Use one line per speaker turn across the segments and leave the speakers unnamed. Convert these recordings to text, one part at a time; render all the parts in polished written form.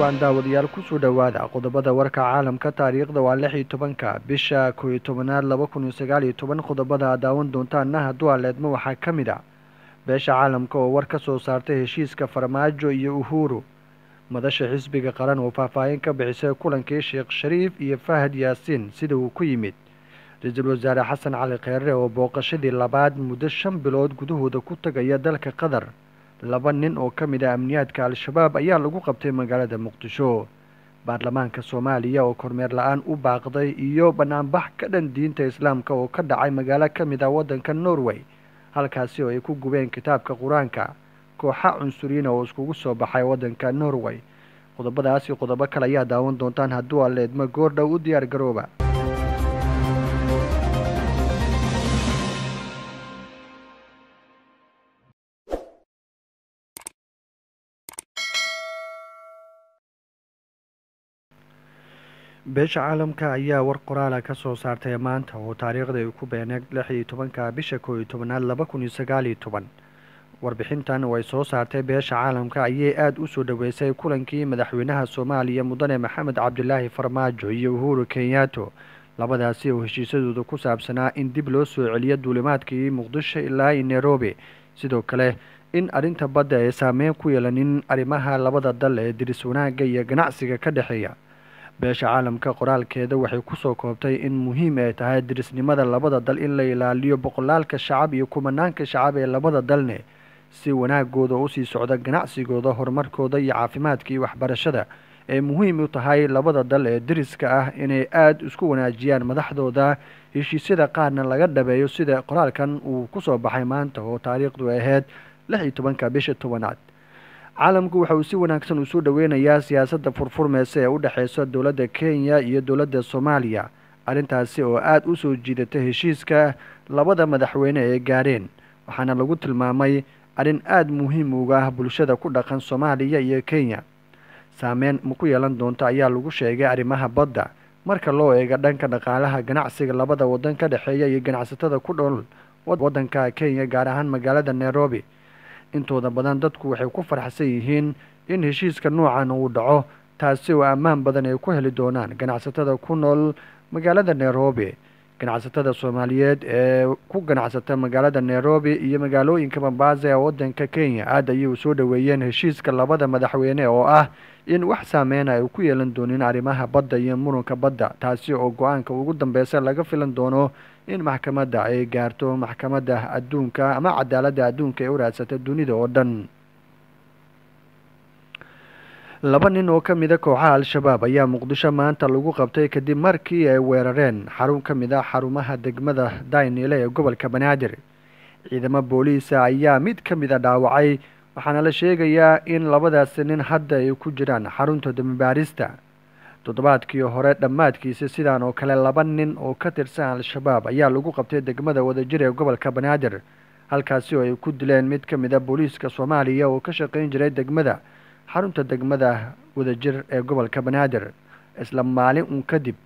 wacan daawadayaal kusoo dhawaada qodobada warka caalamka taariikhda waa 16 bisha 11aad 2019 qodobada aad daawan doontaana hadduu aleedmo waxaa ka mid ah beesha caalamka oo war ka soo saartay heshiiska Farmaajo iyo Uhuru madasha xisbiga qaran oo faahfaahin ka bixisay kulankii Sheekh Shariif iyo Fahad Yaasiin sida uu ku yimid ra'iisul wasaare Xasan Cali Kheyre oo booqashadii labaad muddo 5 bilood gudahooda ku tagaya dalka Qatar laba nin oo ka mid ah amniyaadka al-shabaab ayaa lagu qabtay magaalada Muqdisho baarlamaanka Soomaaliya oo kormeer la'aan u baaqday iyo banaanbax ka dhan diinta Islaamka oo ka dhacay magaalo ka mid ah wadanka Norway halkaasi oo ay ku gubeen kitaabka Quraanka kooxa cunsuriyiin oo iskugu soo baxay wadanka Norway qodobadaas iyo qodobo kale ayaa daawan doontaan hadduu aleedmo goordhow u diyaar garooba beesha caalamka ayaa war qoraal ka soo saartay maanta oo taariikhda ay ku beeneed 16 bisha 11aad 2019 warbixintan oo ay soo saartay beesha caalamka ayay aad u soo dhaweysay kulankii madaxweynaha Soomaaliya mudane Maxamed Cabdilaahi Farmaajo iyo Uhuru Kenyatta labadaasi oo heshiisyadooda ku saabsanaa in dib loo soo celiyo duulimaadkii Muqdisho ilaa Nairobi sidoo kale in arinta badda ay saameyn ku yeelanin arrimaha labada dal ee diris wanaagga iyo ganacsiga ka dhaxeeya beesha caalamka qoraalkeeda waxay ku soo koobtay in muhiim ay tahay dirisnimada labada dal in la ilaaliyo boqolaalka shacab iyo kumanaanka shacab ee labada dalne si wanaagooda u sii socda ganacsigooda horumarkooda iyo caafimaadka iyo waxbarashada ee muhiim u tahay labada dal ee diriska ah inay aad isku wanaajiyaan madaxdooda heshiisyada qaarna laga dhabeeyo sida qoraalkan uu ku soo baxay maanta oo taariikhdu ahayd 16 bisha 10aad caalamku waxa uu si wanaagsan u soo dhaweynayaa siyaasadda furfurmaysa ee u dhaxeysa dawladda Kenya iyo dawladda Soomaaliya arintaasi oo aad u soo jiidatay heshiiska labada madaxweyne ee gaareen waxaana lagu tilmaamay arin aad muhiim uga ah bulshada ku dhaqan Soomaaliya iyo Kenya saameyn ku yeelan doonta ayaa lagu sheegay arrimaha badda marka loo eego dhanka dhaqaalaha ganacsiga labada wadan ka dhaxeeya iyo ganacsatada ku dhool wadanka Kenya gaar ahaan magaalada Nairobi intooda badan dadku waxay ku farxsan yihiin in heshiiska noocan uu dhaco taasi oo ammaan badan ay ku heli doonaan ganacsatada ku nool magaalada Nairobi ganacsatada Soomaaliyeed ee ku ganacsata magaalada Nairobi iyo magaalooyinka Mombasa ee wadanka Kenya aad ayay u soo dhaweeyeen heshiiska labada madaxweyne oo ah in wax saameyn ay ku yeelan doonaan arrimaha badda iyo muranka badda taasi oo go'aanka ugu dambeeyay laga filan doono in maxkamadda ay gaarto maxkamadda adduunka ama cadaaladda adduunka ee u raadsata dunida oo dhan laba nin oo ka mid ah kooxaha al-shabaab ayaa Muqdisho maanta lagu qabtay kadib markii ay weerareen xarun ka mid ah xarumaha degmada Daynile ee gobolka Banaadir ciidamada booliiska ayaa mid ka mid ah dhaawacay waxaana la sheegayaa in labadaas nin hadda ay ku jiraan xarunta dambaarista toddobaadkii hore dhammaadkiisa sidaan oo kale laba nin oo ka tirsan al-shabaab ayaa lagu qabtay degmada Wadajir ee gobolka Banaadir halkaasi oo ay ku dileen mid ka mid ah booliiska Soomaaliya oo ka shaqeyn jiray degmada xarunta degmada Wadajir ee gobolka Banaadir isla maalin kadib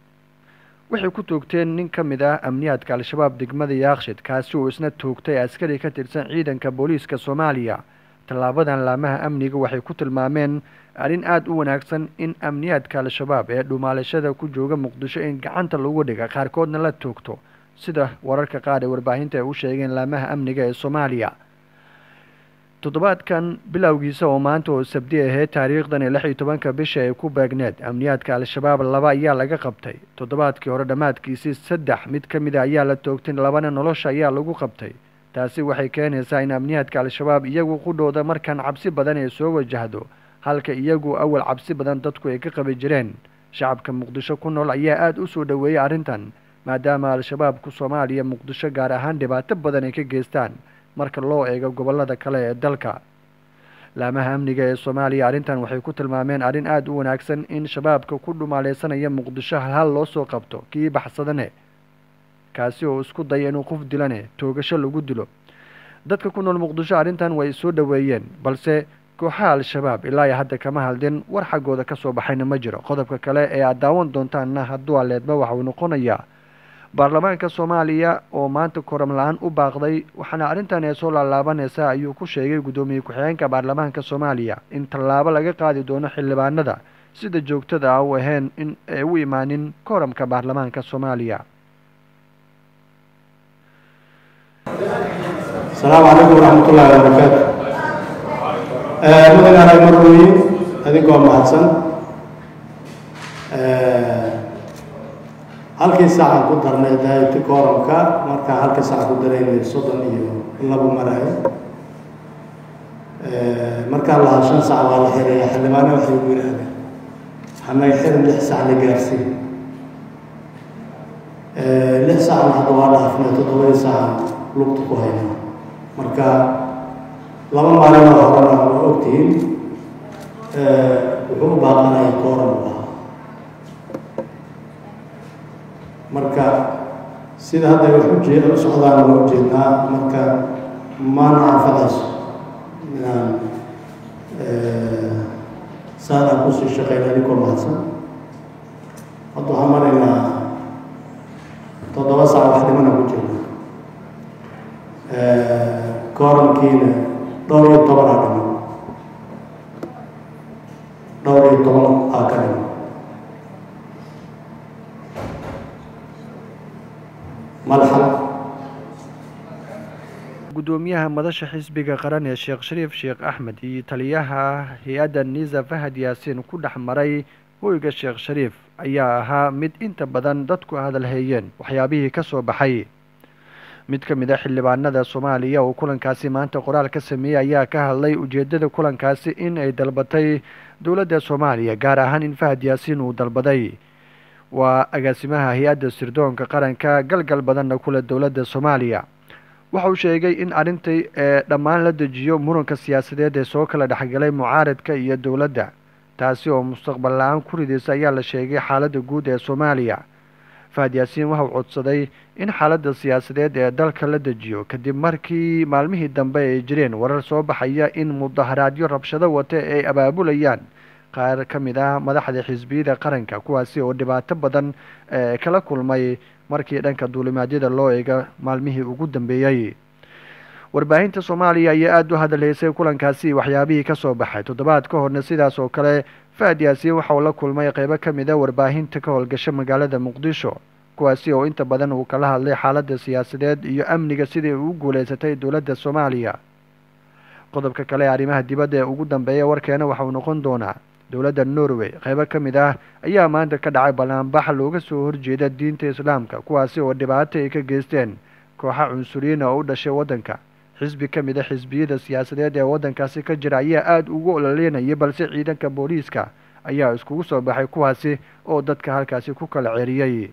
waxay ku toogteen nin ka mid ah amniyaadka al-shabaab degmada Yaaqshid kaasi oo isna toogtay askari ka tirsan ciidanka booliiska Soomaaliya talaabadan laamaha amniga waxay ku tilmaameen arrin aad u wanaagsan in amniyaadka al-shabaab ee dhumaalashada ku jooga Muqdisho in gacanta lagu dhigo qaarkoodna la toogto sida wararka qaar ee warbaahinta ay u sheegeen laamaha amniga ee Soomaaliya toddobaadkan bilowgiisa oo maanta oo sabti ahayd taariikhdan 16 bisha ay ku beegneed amniyaadka al-shabaab laba ayaa laga qabtay toddobaadkii hore dhamaadkiisii 3 mid ka mid ah ayaa la toogtay labana nolosha ayaa lagu qabtay taasi waxay keenaysaa in amniyaadka al-shabaab iyagu qudhooda markan cabsi badan ay soo wajahdo halka iyagu awal cabsi badan dadku ay ka qabi jireen shacabka Muqdisho ku nool ayaa aad u soo dhaweeyay arrintan maadaama al-shabaab ku Soomaaliya Muqdisho gaar ahaan dhibaato badan ay ka geystaan marka loo eego gobolada kale ee dalka laamaha amniga ee Soomaaliya arrintan waxay ku tilmaameen arrin aad u wanaagsan in shabaabka ku dhumaaleysanaya Muqdisho hal loo soo qabto kii baxsadane kaasi oo isku day inuu qof dilane toogasho lagu dilo dadka ku nool Muqdisho arrintan way soo dhaweeyeen balse kooxaha al-shabaab ilaa hadda kama hadlin war xagooda ka soo baxayna ma jiro qodobka kale ee aad daawan doontaanna hadduu aleedma waxa uu noqonayaa baarlamaanka Soomaaliya oo maanta koram la'aan u baaqday waxaana arrintan ay soo laalaabanaysaa ayuu ku sheegay gudoomiye ku-xigeenka baarlamaanka Soomaaliya in tallaabo laga qaadi doono xildhibaanada sida joogtada ah u ahayn in ay u imaanin kooramka baarlamaanka Soomaaliya.
السلام عليكم ورحمة الله وبركاته. مدن أنا مروي هذيكم محسن. هالكي ساعة كنت أرمي ده تكورم كا مركا هالكي ساعة كنت أرمي صدق إياه الله بمرأي. مركا الله عشان ساعة والله حرية حل ما أنا وحي يقول هذا. حما يحرم لحسة على جارسي. لحسة على هذا والله فينا تطوي ساعة لقطة هنا. marka laba maalin oo horena waa ogtiin wuxuu u baaqanayaa kooran marka sida hadda wax u jeedo socdaan loo jeednaa marka maana anfacayso inaan saada ku sii shaqeynaa ninkoo mahadsan hadda waxaan maraynaa 7 saac wax dhimana ku jirna كورنكينا دوري طبعا دوري طبعا أكاديمي ملحق
gudoomiyaha madasha xisbiga qaran ee Sheekh Shariif Sheekh Axmed iyo taliyaha hay'adda Niza Fahad Yaasin ku dhaxmaray hoyga Sheekh Shariif ayaa ahaa mid inta badan dadku hadal hayeen waxyaabihii ka soo baxay. mid ka mid ah xildhibaanada Soomaaliya oo kulankaasi maanta qoraal ka sameeyay ayaa ka hadlay ujeedada kulankaasi in ay dalbatay dowladda Soomaaliya gaar ahaan in Fahad Yaasin uu dalbaday waa agaasimaha hay'adda sirdoonka qaranka galgal badanna kula dowladda Soomaaliya. waxa uu sheegay in arintay dhammaan la dejiyo muranka siyaasadeed ee soo kala dhaxgalay mucaaradka iyo dowladda taasi oo mustaqbal la'aan ku ridaysa ayaa la sheegay xaaladda guud ee Soomaaliya. Fahad Yaasin waxa uu codsaday in xaaladda siyaasadeed ee dalka la dejiyo kadib markii maalmihii dambe ay jireen warar soo baxaya in mudaharaadyo rabshado wata ay abaabulayaan qaar ka mid ah madaxda xisbiyada qaranka kuwaasi oo dhibaato badan kala kulmay markii dhanka duulimaadyada loo eego maalmihii ugu dambeeyay. warbaahinta Soomaaliya ayaa aad u hadaleysay kulankaasi waxyaabihii ka soo baxay toddobaad ka horna sidaas oo kale Fahad Yaasin waxa uu la kulmay qaybo ka mid ah warbaahinta ka howlgasha magaalada Muqdisho kuwaasi oo inta badan uu kala hadlay xaaladda siyaasadeed iyo amniga sidii uu guuleysatay dowladda Soomaaliya. qodobka kale arrimaha dibadda ee ugu dambeeya warkeena waxa uu noqon doonaa dowladda Norway qaybo ka mid ah ayaa maanta ka dhacay banaanbax looga soo horjeeda diinta Islaamka kuwaasi oo dhibaato ay ka geysteen kooxo cunsuriyiin oo u dhashay waddanka. xisbi ka mid ah xisbiyada siyaasadeed ee waddankaasi ka jira ayaa aad ugu ololeynayay balse ciidanka booliiska ayaa iskugu soo baxay kuwaasi oo dadka halkaasi ku kala ceeriyay.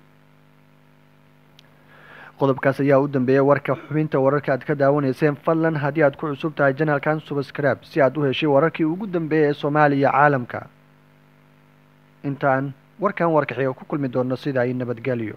qodobkaas ayaa u dambeeyay warka xubinta wararka aad ka daawanayseen fadlan haddii aad ku cusub tahay channelkan subscribe si aad u heshay wararkii ugu dambeeyay ee Soomaaliya caalamka. intaan warkan warkaxiga ku kulmi doono sida ay nabadgelyo.